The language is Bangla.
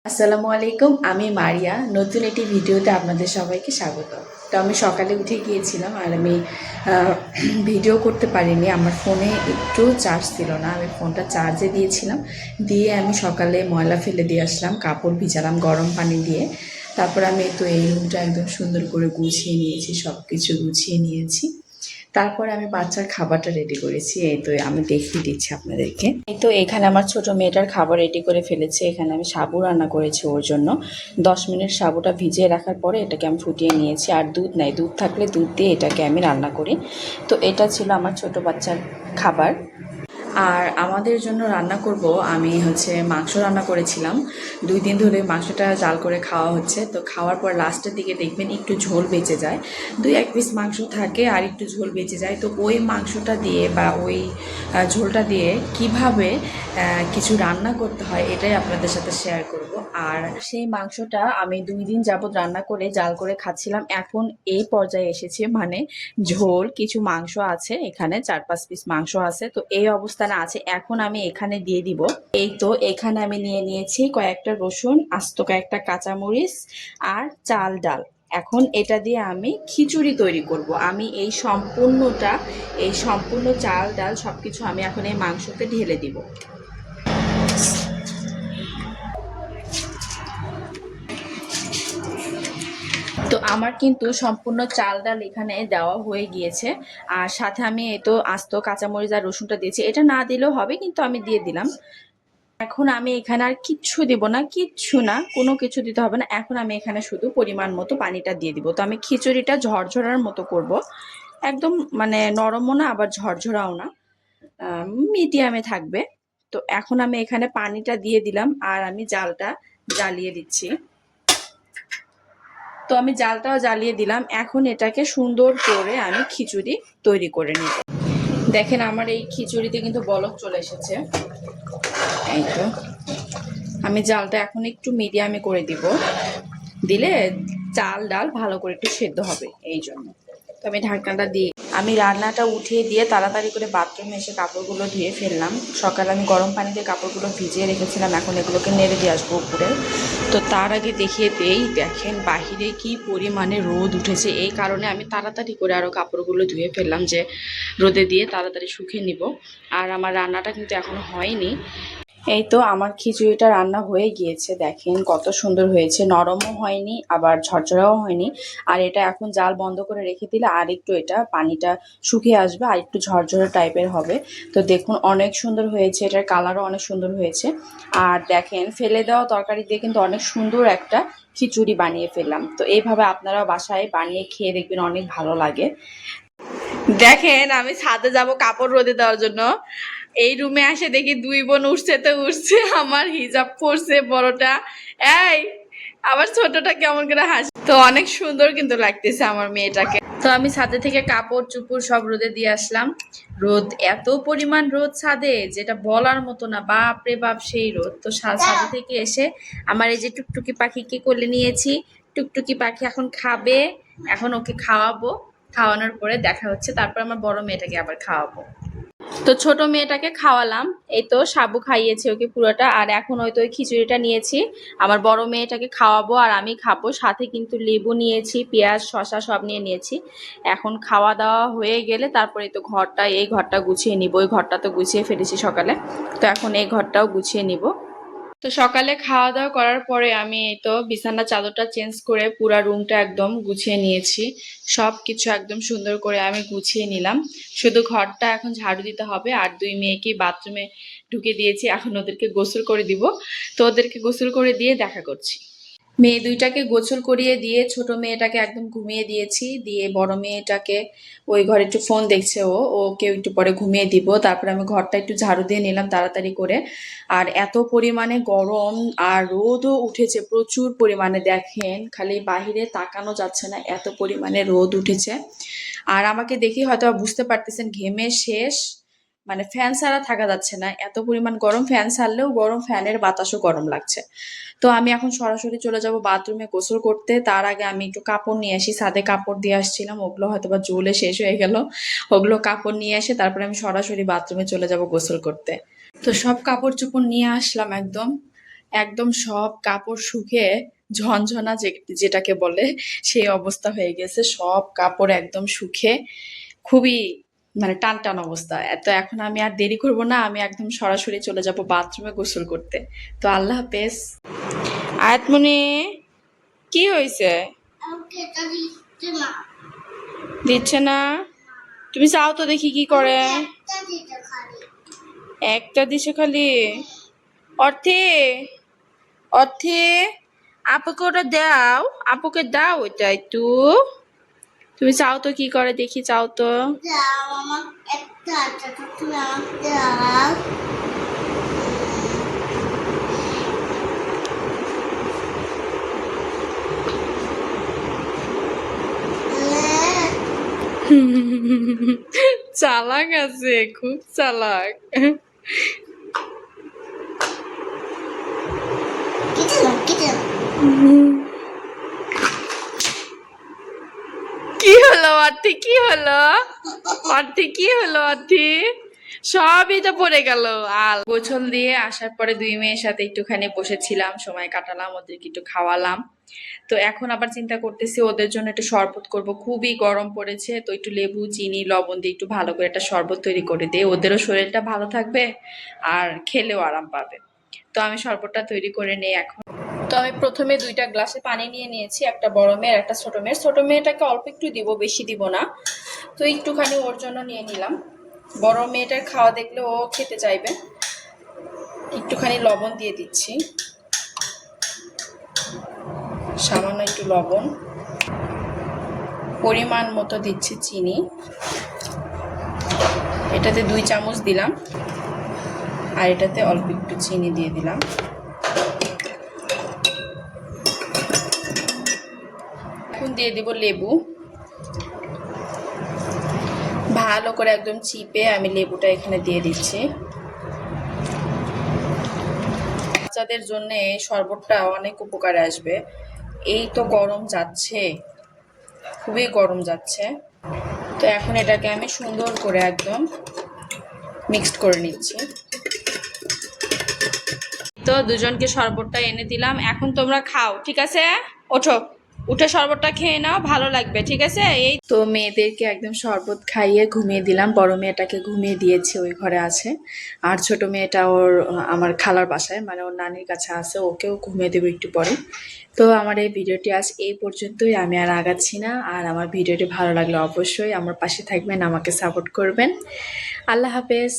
আসসালামু আলাইকুম, আমি মারিয়া। নতুন একটি ভিডিওতে আপনাদের সবাইকে স্বাগত। তো আমি সকালে উঠে গিয়েছিলাম আর আমি আহ, ভিডিও করতে পারিনি। আমার ফোনে একটু চার্জ ছিল না, আমি ফোনটা চার্জে দিয়েছিলাম। দিয়ে আমি সকালে ময়লা ফেলে দিয়ে আসলাম, কাপড় ভিজালাম গরম পানি দিয়ে। তারপর আমি তো এই রুমটা একদম সুন্দর করে গুছিয়ে নিয়েছি, সব কিছু গুছিয়ে নিয়েছি। তারপরে আমি বাচ্চার খাবারটা রেডি করেছি, এই তো আমি দেখিয়ে দিচ্ছি আপনাদেরকে। এই তো এখানে আমার ছোট মেয়েটার খাবার রেডি করে ফেলেছি। এখানে আমি সাবু রান্না করেছি ওর জন্য। 10 মিনিট সাবুটা ভিজিয়ে রাখার পরে এটাকে আমি ফুটিয়ে নিয়েছি। আর দুধ নাই, দুধ থাকলে দুধ দিয়ে এটাকে আমি রান্না করি। তো এটা ছিল আমার ছোট বাচ্চার খাবার। আর আমাদের জন্য রান্না করব, আমি মাংস রান্না করেছিলাম। 2 দিন ধরে মাংসটা জাল করে খাওয়া হচ্ছে। তো খাওয়ার পর লাস্টের দিকে দেখবেন একটু ঝোল বেঁচে যায়, 2-1 পিস মাংস থাকে আর একটু ঝোল বেঁচে যায়। তো ওই মাংসটা দিয়ে বা ওই ঝোলটা দিয়ে কিভাবে কিছু রান্না করতে হয় এটাই আপনাদের সাথে শেয়ার করব। আর সেই মাংসটা আমি 2 দিন যাবত রান্না করে জাল করে খাচ্ছিলাম। এখন এই পর্যায়ে এসেছে, মানে ঝোল কিছু মাংস আছে, এখানে 4-5 পিস মাংস আছে। তো এই অবস্থানে আছে। এখন আমি এখানে দিয়ে দিব। এই তো এখানে আমি নিয়ে নিয়েছি কয়েকটা রসুন, আস্ত কয়েকটা কাঁচামরিচ আর চাল ডাল। এখন এটা দিয়ে আমি খিচুড়ি তৈরি করব। আমি এই সম্পূর্ণ চাল ডাল সবকিছু আমি এখন এই মাংসতে ঢেলে দিব। তো আমার কিন্তু সম্পূর্ণ চাল ডাল এখানে দেওয়া হয়ে গিয়েছে। আর সাথে আমি এই তো আস্ত কাঁচামরিচ আর রসুনটা দিয়েছি, এটা না দিলেও হবে কিন্তু আমি দিয়ে দিলাম। এখন আমি এখানে আর কিচ্ছু দিব না, কিচ্ছু না, কোনো কিছু দিতে হবে না। এখন আমি এখানে শুধু পরিমাণ মতো পানিটা দিয়ে দিব। তো আমি খিচুড়িটা ঝরঝরার মতো করব, একদম মানে নরমও না আবার ঝরঝরাও না, মিডিয়ামে থাকবে। তো এখন আমি এখানে পানিটা দিয়ে দিলাম আর আমি জালটা জ্বালিয়ে দিচ্ছি। তো আমি জালটাও জ্বালিয়ে দিলাম। এখন এটাকে সুন্দর করে আমি খিচুড়ি তৈরি করে নিব। দেখেন আমার এই খিচুড়িতে কিন্তু বলক চলে এসেছে। এই তো আমি জালটা এখন একটু মিডিয়ামে করে দিব, দিলে চাল ডাল ভালো করে একটু সেদ্ধ হবে, এই জন্য। তো আমি ঢাকনাটা দিয়ে আমি রান্নাটা উঠিয়ে দিয়ে তাড়াতাড়ি করে বাথরুমে এসে কাপড়গুলো ধুয়ে ফেললাম। সকালে আমি গরম পানি দিয়ে কাপড়গুলো ভিজিয়ে রেখেছিলাম, এখন এগুলোকে নেড়ে দিয়ে আসবো উপরে। তো তার আগে দেখিয়ে দেই, দেখেন বাহিরে কি পরিমাণে রোদ উঠেছে। এই কারণে আমি তাড়াতাড়ি করে আরও কাপড়গুলো ধুয়ে ফেললাম, যে রোদে দিয়ে তাড়াতাড়ি শুকিয়ে নিব। আর আমার রান্নাটা কিন্তু এখনো হয়নি। এই তো আমার খিচুড়িটা রান্না হয়ে গিয়েছে, দেখেন কত সুন্দর হয়েছে, নরমও হয়নি আবার ঝরঝরাও হয়নি। আর এটা এখন জাল বন্ধ করে রেখে দিলে আর একটু এটা পানিটা শুকিয়ে আসবে আর একটু ঝরঝরে টাইপের হবে। তো দেখুন অনেক সুন্দর হয়েছে, এটার কালারও অনেক সুন্দর হয়েছে। আর দেখেন ফেলে দেওয়া তরকারি দিয়ে কিন্তু অনেক সুন্দর একটা খিচুড়ি বানিয়ে ফেললাম। তো এইভাবে আপনারাও বাসায় বানিয়ে খেয়ে দেখবেন, অনেক ভালো লাগে। দেখেন আমি ছাদে যাব কাপড় রোদে দেওয়ার জন্য, এই রুমে আসে দেখি 2 বোন উঠছে, তো উঠছে, আমার হিজাব পরছে বড়টা, এই আবার ছোটটা কেমন করে হাসি। তো অনেক সুন্দর কিন্তু লাগতেছে আমার মেয়েটাকে। তো আমি ছাদে থেকে কাপড় চুপড় সব রোদে দিয়ে আসলাম। রোদ, এত পরিমাণ রোদ ছাদে যেটা বলার মতো না, বাপ রে বাপ সেই রোদ। তো ছাদে থেকে এসে আমার এই যে টুকটুকি পাখিকে কোলে নিয়েছি। টুকটুকি পাখি এখন খাবে, এখন ওকে খাওয়াবো। খাওয়ানোর পরে দেখা হচ্ছে, তারপর আমার বড় মেয়েটাকে আবার খাওয়াবো। তো ছোট মেয়েটাকে খাওয়ালাম, এই তো সাবু খাইয়েছি ওকে পুরোটা। আর এখন হয়তো ওই খিচুড়িটা নিয়েছি, আমার বড় মেয়েটাকে খাওয়াবো আর আমি খাবো। সাথে কিন্তু লেবু নিয়েছি, পেঁয়াজ শসা সব নিয়েছি। এখন খাওয়া দাওয়া হয়ে গেলে তারপরে তো এই ঘরটা গুছিয়ে নিব। ওই ঘরটা তো গুছিয়ে ফেলেছি সকালে, তো এখন এই ঘরটাও গুছিয়ে নিব। তো সকালে খাওয়া দাওয়া করার পরে আমি এই তো বিছানার চাদরটা চেঞ্জ করে পুরা রুমটা একদম গুছিয়ে নিয়েছি। সব কিছু একদম সুন্দর করে আমি গুছিয়ে নিলাম। শুধু ঘরটা এখন ঝাড়ু দিতে হবে। আর 2 মেয়েকে বাথরুমে ঢুকে দিয়েছি, এখন ওদেরকে গোসল করে দিব। তো ওদেরকে গোসল করে দিয়ে দেখা করছি। মেয়ে দুইটাকে গোসল করিয়ে দিয়ে ছোট মেয়েটাকে একদম ঘুমিয়ে দিয়েছি। দিয়ে বড় মেয়েটাকে ওই ঘরে একটু ফোন দেখছে, ওকে একটু পরে ঘুমিয়ে দিব। তারপরে আমি ঘরটা একটু ঝাড়ু দিয়ে নিলাম তাড়াতাড়ি করে। আর এত পরিমাণে গরম আর রোদও উঠেছে প্রচুর পরিমাণে, দেখেন খালি বাহিরে তাকানো যাচ্ছে না, এত পরিমাণে রোদ উঠেছে। আর আমাকে দেখি হয়তো বুঝতে পারতেছেন ঘেমে শেষ, মানে ফ্যান ছাড়া থাকা যাচ্ছে না, এত পরিমাণ গরম। ফ্যান ছাড়লেও গরম, ফ্যানের বাতাসও গরম লাগছে। তো আমি এখন সরাসরি চলে যাব বাথরুমে গোসল করতে। তার আগে আমি একটু কাপড় নিয়ে আসি, ছাদে কাপড় দিয়ে আসছিলাম, ওগুলো হয়তো বা জ্বলে শেষ হয়ে গেল। ওগুলো কাপড় নিয়ে এসে তারপরে আমি সরাসরি বাথরুমে চলে যাব গোসল করতে। তো সব কাপড় চোপড় নিয়ে আসলাম একদম। একদম সব কাপড় শুকিয়ে ঝনঝনা যেটাকে বলে সেই অবস্থা হয়ে গেছে। সব কাপড় একদম শুকিয়ে খুবই মানে টান টান অবস্থা। তো এখন আমি আর দেরি করব না, আমি একদম সরাসরি চলে যাব বাথরুমে গোসল করতে। তো আল্লাহ হাফেজ। আয়াতমনি, কি হয়েছে? দিচ্ছে না? তুমি চাও তো দেখি কি করে। একটা দিছে খালি। অর্থে, অর্থে, আপুকে ওটা দাও, আপুকে দাও ওইটা একটু। তুমি চাও তো কি করে দেখি, চাও তো। চালাক আছে, খুব চালাক। কি হলো অর্থে, কি হলো অর্থে, কি হলো অর্থে? সবই তো পড়ে গেল। আল গোছল দিয়ে আসার পরে দুই মেয়ের সাথে একটুখানি বসেছিলাম, সময় কাটালাম, ওদেরকে একটু খাওয়ালাম। তো এখন আবার চিন্তা করতেছি ওদের জন্য একটু শরবত করব, খুবই গরম পড়েছে। তো একটু লেবু চিনি লবণ দিয়ে একটু ভালো করে একটা শরবত তৈরি করে দিই, ওদেরও শরীরটা ভালো থাকবে আর খেলেও আরাম পাবে। তো আমি শরবতটা তৈরি করে নিই এখন। তো আমি প্রথমে 2টা গ্লাসে পানি নিয়ে নিয়েছি, একটা বড় মেয়ের একটা ছোট মেয়ের। ছোট মেয়েটাকে অল্প একটু দিব, বেশি দিব না। তো একটুখানি ওর জন্য নিয়ে নিলাম। বড় মেয়েটার খাওয়া দেখলে ও খেতে চাইবে। একটুখানি লবণ দিয়ে দিচ্ছি, সামান্য একটু লবণ, পরিমাণ মতো দিচ্ছি চিনি, এটাতে 2 চামচ দিলাম, আর এটাতে অল্প একটু চিনি দিয়ে দিলাম। এখন দিয়ে দিব লেবু। ভালো করে একদম চিপে আমি লেবুটা এখানে দিয়ে দিচ্ছি। বাচ্চাদের জন্য এই শরবতটা অনেক উপকারে আসবে। এই তো গরম যাচ্ছে, খুবই গরম যাচ্ছে। তো এখন এটাকে আমি সুন্দর করে একদম মিক্সড করে নিচ্ছি। তো দুজনকে শরবতটা এনে দিলাম, এখন তোমরা খাও, ঠিক আছে? ওঠো, উঠে শরবতটা খেয়ে নাও, ভালো লাগবে, ঠিক আছে? এই তো মেয়েদেরকে একদম শরবত খাইয়ে ঘুমিয়ে দিলাম। বড় মেয়েটাকে ঘুমিয়ে দিয়েছি, ওই ঘরে আছে। আর ছোট মেয়েটা ওর আমার খালার বাসায়, মানে ওর নানির কাছে আছে, ওকেও ঘুমিয়ে দেবো একটু পরে। তো আমার এই ভিডিওটি আজ এই পর্যন্তই, আমি আর আগাচ্ছি না। আর আমার ভিডিওটি ভালো লাগলে অবশ্যই আমার পাশে থাকবেন, আমাকে সাপোর্ট করবেন। আল্লাহ হাফেজ।